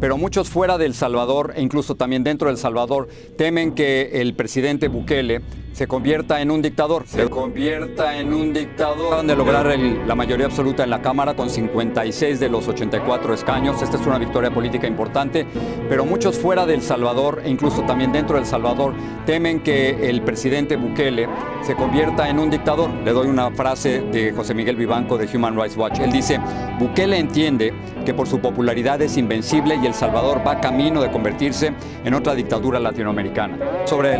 pero muchos fuera de El Salvador e incluso también dentro de El Salvador temen que el presidente Bukele se convierta en un dictador. Acaban de lograr la mayoría absoluta en la Cámara con 56 de los 84 escaños. Esta es una victoria política importante, pero muchos fuera de El Salvador e incluso también dentro de El Salvador temen que el presidente Bukele se convierta en un dictador. Le doy una frase de José Miguel Vivanco de Human Rights Watch. Él dice: Bukele entiende que por su popularidad es invencible y El Salvador va camino de convertirse en otra dictadura latinoamericana. Sobre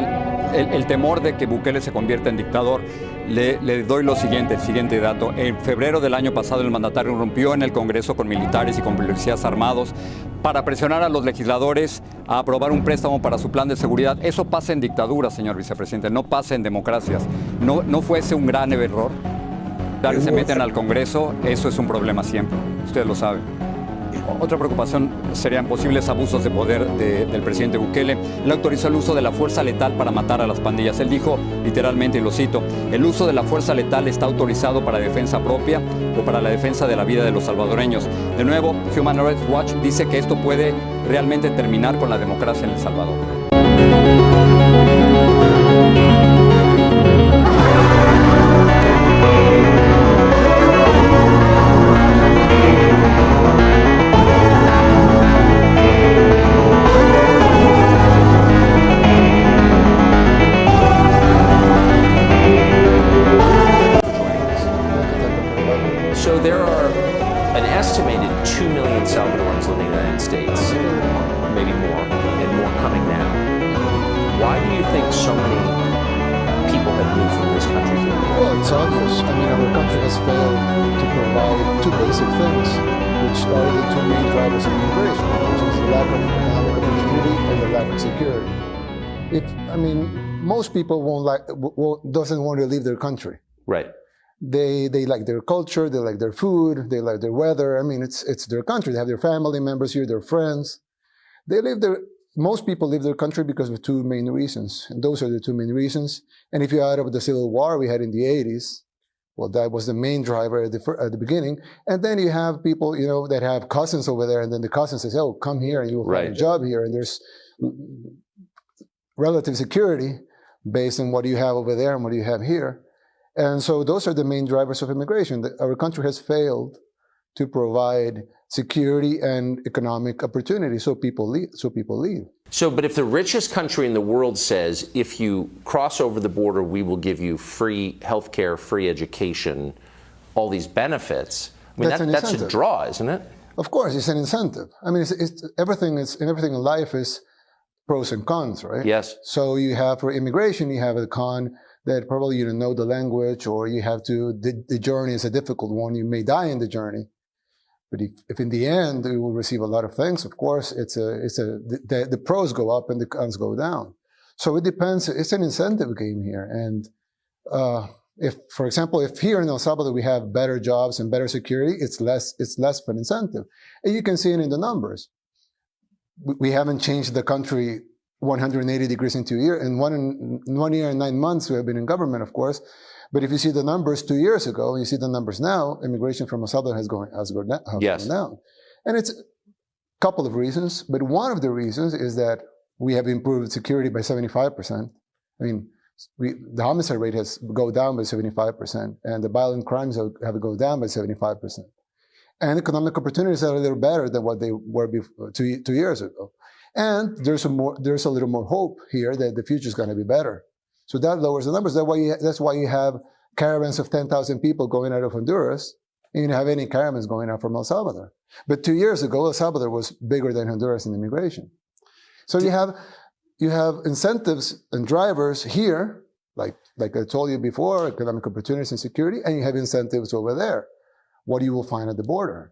el temor de que Bukele se convierta en dictador, le doy el siguiente dato. En febrero del año pasado, el mandatario irrumpió en el Congreso con militares y con policías armados para presionar a los legisladores a aprobar un préstamo para su plan de seguridad. Eso pasa en dictaduras, señor vicepresidente, no pasa en democracias. ¿No fuese un gran error? Se meten al Congreso, eso es un problema siempre, ustedes lo saben. Otra preocupación serían posibles abusos de poder del presidente Bukele. Él autorizó el uso de la fuerza letal para matar a las pandillas. Él dijo literalmente, y lo cito: el uso de la fuerza letal está autorizado para defensa propia o para la defensa de la vida de los salvadoreños. De nuevo, Human Rights Watch dice que esto puede realmente terminar con la democracia en El Salvador. So there are an estimated 2 million Salvadorans living in the United States, maybe more, and more coming now. Why do you think so many people have moved from this country to the Well, it's obvious. I mean, our country has failed to provide two basic things, which are the two main drivers of immigration, which is the lack of economic opportunity and the lack of security. Most people doesn't want to leave their country. Right. They like their culture, they like their food, they like their weather. I mean, it's their country. They have their family members here, their friends. Most people leave their country because of two main reasons. And those are the two main reasons. And if you add up the civil war we had in the 80s, well, that was the main driver at the beginning. And then you have people, that have cousins over there, and then the cousin says, oh, come here and you will find a job here. And there's relative security based on what you have over there and what you have here. And so those are the main drivers of immigration. Our country has failed to provide security and economic opportunity, so people leave. So, but if the richest country in the world says, if you cross over the border, we will give you free healthcare, free education, all these benefits, I mean, that's a draw, isn't it? Of course, it's an incentive. I mean, everything in life is pros and cons, right? Yes. So you have, for immigration, you have a con that probably you don't know the language, or you have the journey is a difficult one. You may die in the journey. But if in the end you will receive a lot of things, of course, the pros go up and the cons go down. So it depends. It's an incentive game here. And if, for example, if here in El Salvador we have better jobs and better security, it's less of an incentive. And you can see it in the numbers. We haven't changed the country 180 degrees in 2 years. In 1 year and 9 months, we have been in government, of course. But if you see the numbers 2 years ago, and you see the numbers now, immigration from El Salvador has gone down. And it's a couple of reasons, but one of the reasons is that we have improved security by 75%. I mean, the homicide rate has gone down by 75%, and the violent crimes have gone down by 75%. And economic opportunities are a little better than what they were before, 2 years ago. And there's a little more hope here that the future is going to be better. So that lowers the numbers. That's why you have caravans of 10,000 people going out of Honduras, and you don't have any caravans going out from El Salvador. But 2 years ago, El Salvador was bigger than Honduras in immigration. So you have incentives and drivers here, like I told you before, economic opportunities and security, and you have incentives over there. What you will find at the border,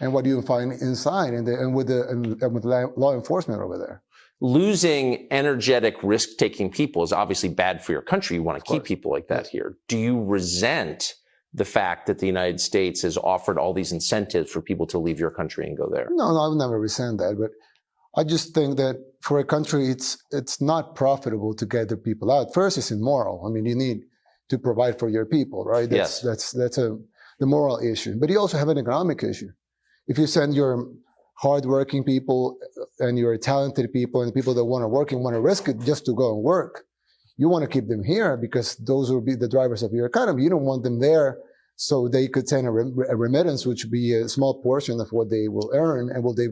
and what you will find inside, and with law enforcement over there. Losing energetic, risk-taking people is obviously bad for your country. You want to keep people like that here. Do you resent the fact that the United States has offered all these incentives for people to leave your country and go there? No, I would never resent that. But I just think that for a country, it's not profitable to get the people out. First, it's immoral. I mean, you need to provide for your people, right? That's the moral issue. But you also have an economic issue. If you send your hardworking people and you're talented people and people that want to work and want to risk it just to go and work. You want to keep them here because those will be the drivers of your economy. You don't want them there so they could send a remittance, which would be a small portion of what they will earn and what they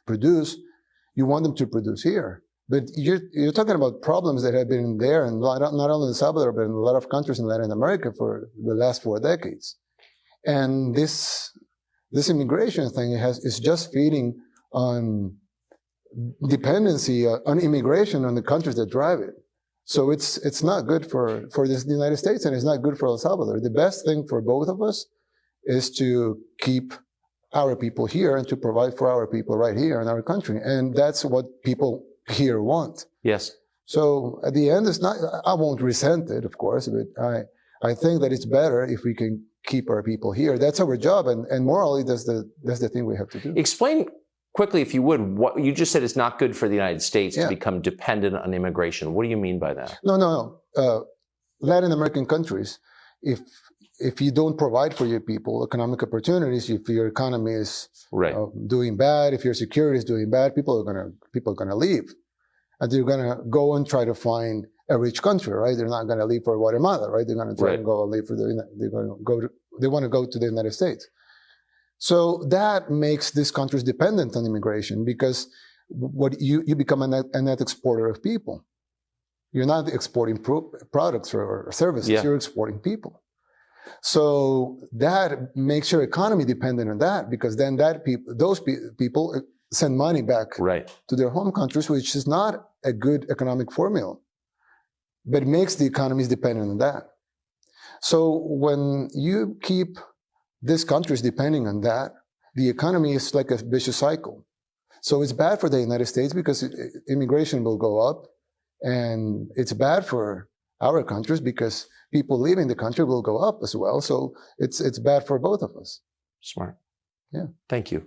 produce. You want them to produce here. But you're talking about problems that have been there, and not only in El Salvador, but in a lot of countries in Latin America for the last 4 decades. And this immigration thing is just feeding on dependency on immigration on the countries that drive it. So it's not good for the United States, and it's not good for El Salvador. The best thing for both of us is to keep our people here and to provide for our people right here in our country. And that's what people here want. Yes. So at the end, it's not, I won't resent it, of course, but I think that it's better if we can keep our people here. That's our job, and morally, that's the thing we have to do. Explain quickly, if you would, what you just said is not good for the United States to become dependent on immigration. What do you mean by that? No. Latin American countries, if you don't provide for your people economic opportunities, if your economy is doing bad, if your security is doing bad, people are gonna leave, and they're gonna go and try to find a rich country, right? They're not gonna leave for Guatemala, right? They're gonna try and go and leave for they want to go to the United States. So that makes these countries dependent on immigration because you become a net exporter of people. You're not exporting products or services. You're exporting people. So that makes your economy dependent on that, because then those people send money back to their home countries, which is not a good economic formula, but it makes the economies dependent on that. So when you keep these countries depending on that, the economy is like a vicious cycle. So it's bad for the United States because immigration will go up, and it's bad for our countries because people leaving the country will go up as well. So it's bad for both of us. Smart. Yeah. Thank you.